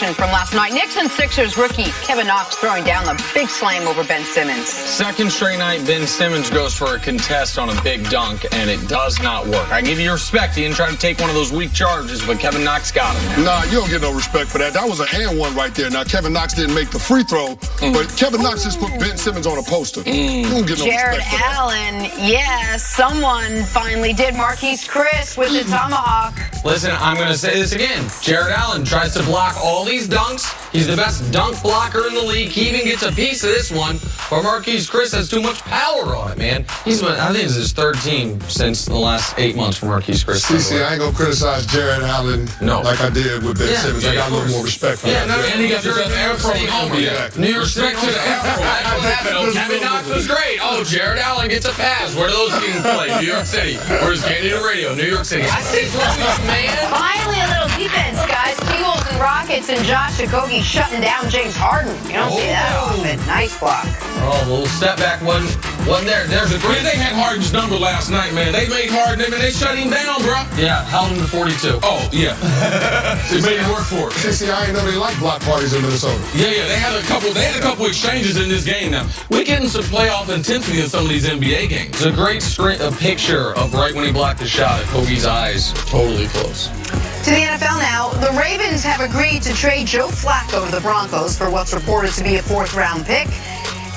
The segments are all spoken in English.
action from last night. Knicks and Sixers rookie Kevin Knox throwing down the big slam over Ben Simmons. Second straight night, Ben Simmons goes for a contest on a big dunk, and it does not work. I give you respect. He didn't try to take one of those weak charges, but Kevin Knox got him. Nah, you don't get no respect for that. That was an and one right there. Now, Kevin Knox didn't make the free throw, but Kevin Knox just put Ben Simmons on a poster. You don't get no Jared respect for that. Allen, yes, someone finally did Marquise Chris with the tomahawk. Listen, I'm going to say this again. Jared Allen tries to block all these dunks. He's the best dunk blocker in the league. He even gets a piece of this one. But Marquise Chris has too much power on it, man. I think it's his third team since the last 8 months for Marquise Chris. See, I ain't going to criticize Jared Allen like I did with Ben Simmons. I got a little more respect for that. And he got the Afro New York Respect to the Afro. Kevin Knox was great. Oh, Jared Allen gets a pass. Where do those teams play? New York City. Where's Canadian Radio? New York City. I see man. Finally, a little defense, guys. Eagles and Rockets and Josh Okogie shutting down James Harden. You don't see that often. Nice block. Oh, a little step back wasn't there. There's a great. They had Harden's number last night, man. They made Harden, and they shut him down, bro. Yeah, held him to 42. Oh, yeah. They made him work for it. See, I ain't know they like block parties in Minnesota. Yeah, they had a couple exchanges in this game now. We're getting some playoff intensity in some of these NBA games. It's a great picture of right when he blocked the shot at Kobe's eyes totally close. To the NFL now, the Ravens have agreed to trade Joe Flacco to the Broncos for what's reported to be a fourth-round pick.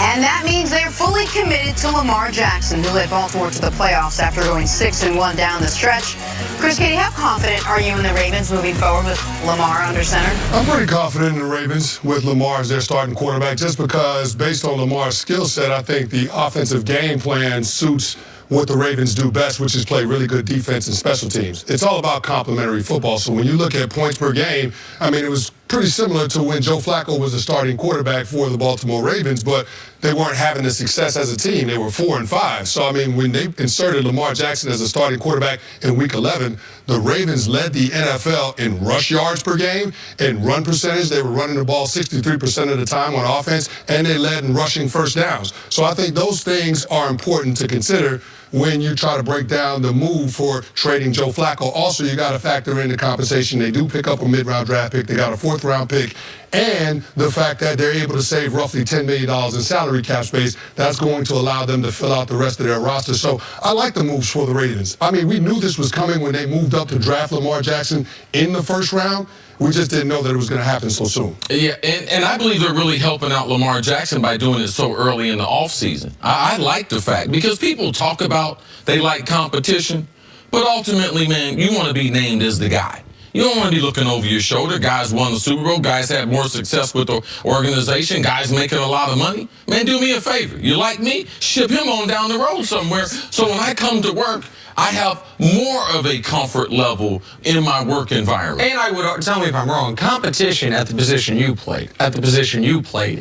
And that means they're fully committed to Lamar Jackson, who led Baltimore to the playoffs after going 6-1 down the stretch. Chris Katie, how confident are you in the Ravens moving forward with Lamar under center? I'm pretty confident in the Ravens with Lamar as their starting quarterback, just because based on Lamar's skill set, I think the offensive game plan suits what the Ravens do best, which is play really good defense and special teams. It's all about complementary football. So when you look at points per game, I mean, it was pretty similar to when Joe Flacco was the starting quarterback for the Baltimore Ravens, but they weren't having the success as a team. They were 4-5. So, I mean, when they inserted Lamar Jackson as a starting quarterback in Week 11, the Ravens led the NFL in rush yards per game and run percentage. They were running the ball 63% of the time on offense, and they led in rushing first downs. So I think those things are important to consider when you try to break down the move for trading Joe Flacco. Also, you got to factor in the compensation. They do pick up a mid-round draft pick. They got a fourth-round pick. And the fact that they're able to save roughly $10 million in salary cap space, that's going to allow them to fill out the rest of their roster. So I like the moves for the Ravens. I mean, we knew this was coming when they moved up to draft Lamar Jackson in the first round. We just didn't know that it was going to happen so soon. Yeah, and I believe they're really helping out Lamar Jackson by doing it so early in the offseason. I like the fact, because people talk about they like competition, but ultimately, man, you want to be named as the guy. You don't want to be looking over your shoulder. Guys won the Super Bowl. Guys had more success with the organization. Guys making a lot of money. Man, do me a favor. You like me? Ship him on down the road somewhere. So when I come to work, I have more of a comfort level in my work environment. And I would, tell me if I'm wrong, competition at the position you played,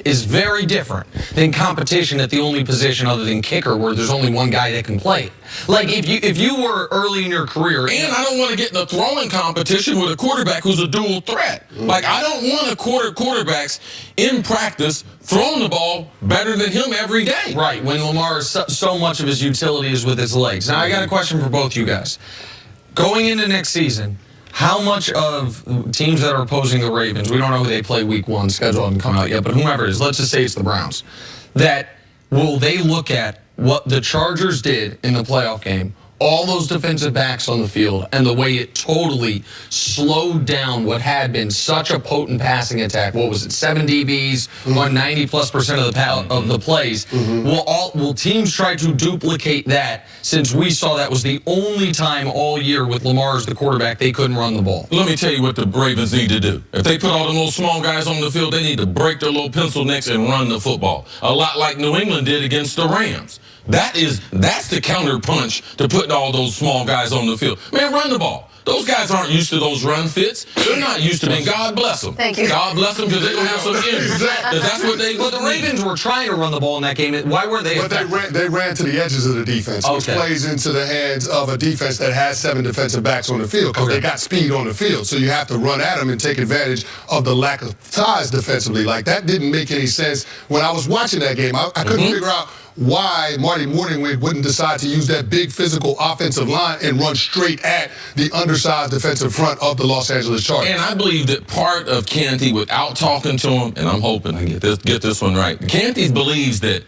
is very different than competition at the only position other than kicker where there's only one guy that can play. Like if you were early in your career. And I don't want to get in a throwing competition with a quarterback who's a dual threat. Like, I don't want quarterbacks in practice throwing the ball better than him every day. Right, when Lamar, so much of his utility is with his legs. Now, I got a question for both you guys. Going into next season, how much of teams that are opposing the Ravens, we don't know who they play week 1, schedule hasn't come out yet, but whomever it is, let's just say it's the Browns, that will they look at what the Chargers did in the playoff game, all those defensive backs on the field, and the way it totally slowed down what had been such a potent passing attack? What was it, 7 DBs, won 90+% of the plays? Will teams try to duplicate that, since we saw that was the only time all year with Lamar as the quarterback they couldn't run the ball? Let me tell you what the Ravens need to do. If they put all them little small guys on the field, they need to break their little pencil necks and run the football. A lot like New England did against the Rams. That's the counter punch to putting all those small guys on the field. Man, run the ball. Those guys aren't used to those run fits. They're not used to it. And God bless them. Thank you. God bless them, because they're going to have some injuries. That's what they. But the Ravens were trying to run the ball in that game. Why weren't they? But they ran to the edges of the defense, which plays into the hands of a defense that has 7 defensive backs on the field, because they got speed on the field. So you have to run at them and take advantage of the lack of size defensively. Like, that didn't make any sense when I was watching that game. I couldn't figure out why Marty Morningwig wouldn't decide to use that big physical offensive line and run straight at the undersized defensive front of the Los Angeles Chargers. And I believe that part of Canty, without talking to him, and I'm hoping I get this one right, Canty believes that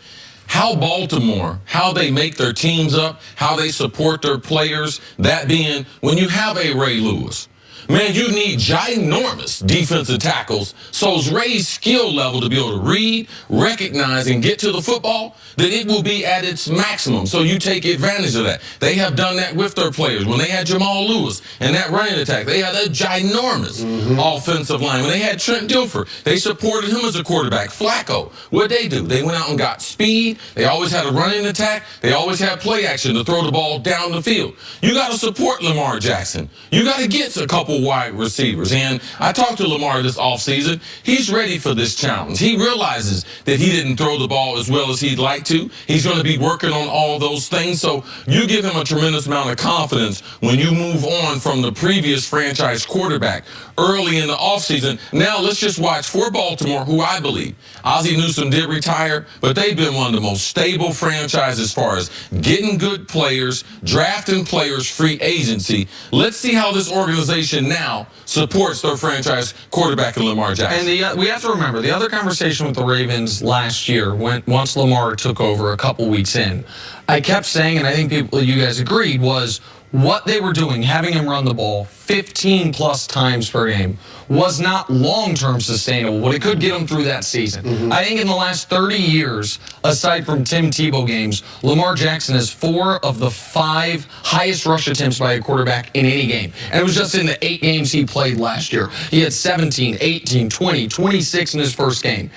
how Baltimore, how they make their teams up, how they support their players, that being when you have a Ray Lewis, man, you need ginormous defensive tackles. So it's Ray's skill level to be able to read, recognize, and get to the football, that it will be at its maximum. So you take advantage of that. They have done that with their players. When they had Jamal Lewis and that running attack, they had a ginormous offensive line. When they had Trent Dilfer, they supported him as a quarterback. Flacco, what'd they do? They went out and got speed. They always had a running attack. They always had play action to throw the ball down the field. You got to support Lamar Jackson. You got to get a couple wide receivers. And I talked to Lamar this offseason. He's ready for this challenge. He realizes that he didn't throw the ball as well as he'd like to. He's going to be working on all those things. So you give him a tremendous amount of confidence when you move on from the previous franchise quarterback early in the offseason. Now let's just watch for Baltimore, who I believe Ozzie Newsome did retire, but they've been one of the most stable franchises as far as getting good players, drafting players, free agency. Let's see how this organization now supports their franchise quarterback in Lamar Jackson. And we have to remember, the other conversation with the Ravens last year, once Lamar took over a couple weeks in, I kept saying, and I think you guys agreed, was what they were doing, having him run the ball 15-plus times per game, was not long-term sustainable, but it could get him through that season. I think in the last 30 years, aside from Tim Tebow games, Lamar Jackson has 4 of the 5 highest rush attempts by a quarterback in any game. And it was just in the 8 games he played last year. He had 17, 18, 20, 26 in his first game.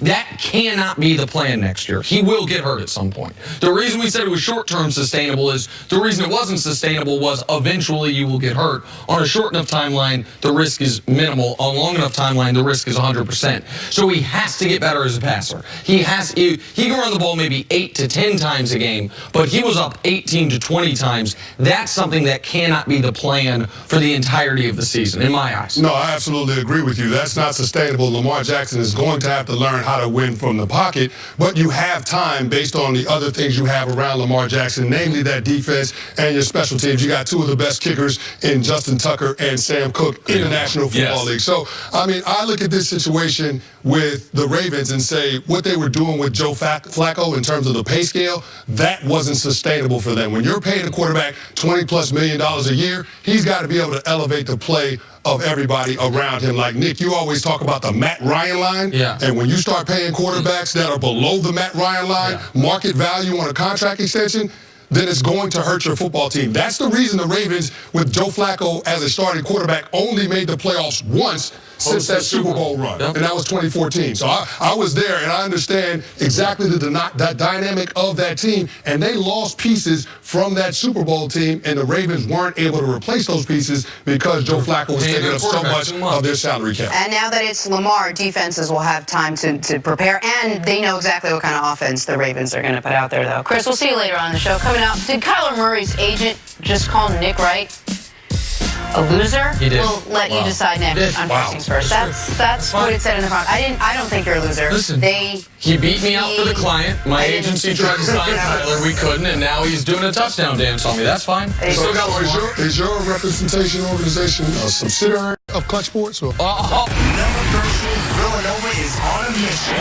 That cannot be the plan next year. He will get hurt at some point. The reason we said it was short-term sustainable is the reason it wasn't sustainable was eventually you will get hurt. On a short enough timeline, the risk is minimal. On a long enough timeline, the risk is 100%. So he has to get better as a passer. He can run the ball maybe 8 to 10 times a game, but he was up 18 to 20 times. That's something that cannot be the plan for the entirety of the season, in my eyes. No, I absolutely agree with you. That's not sustainable. Lamar Jackson is going to have to learn how to win from the pocket, but you have time based on the other things you have around Lamar Jackson, namely that defense and your special teams. You got 2 of the best kickers in Justin Tucker and Sam Cook in the National Football League. So, I mean, I look at this situation with the Ravens and say what they were doing with Joe Flacco in terms of the pay scale, that wasn't sustainable for them. When you're paying a quarterback $20+ million a year, he's got to be able to elevate the play of everybody around him. Like, Nick, you always talk about the Matt Ryan line. Yeah. And when you start paying quarterbacks that are below the Matt Ryan line, market value on a contract extension, then it's going to hurt your football team. That's the reason the Ravens, with Joe Flacco as a starting quarterback, only made the playoffs once since that Super Bowl run, and that was 2014. So I was there, and I understand exactly the dynamic of that team, and they lost pieces from that Super Bowl team, and the Ravens weren't able to replace those pieces because Joe Flacco was taking up so much of their salary cap. And now that it's Lamar, defenses will have time to prepare, and they know exactly what kind of offense the Ravens are going to put out there, though. Chris, we'll see you later on the show. Coming up, did Kyler Murray's agent just call Nick Wright a loser? He did. We'll let you decide next on First Things First. That's what it said in the front. I don't think you're a loser. Listen, he beat me out for the client. My agency tried to sign Kyler. We couldn't, and now he's doing a touchdown dance on me. That's fine. So is your representation organization a subsidiary of Clutch Sports? Or? Villanova is on a mission.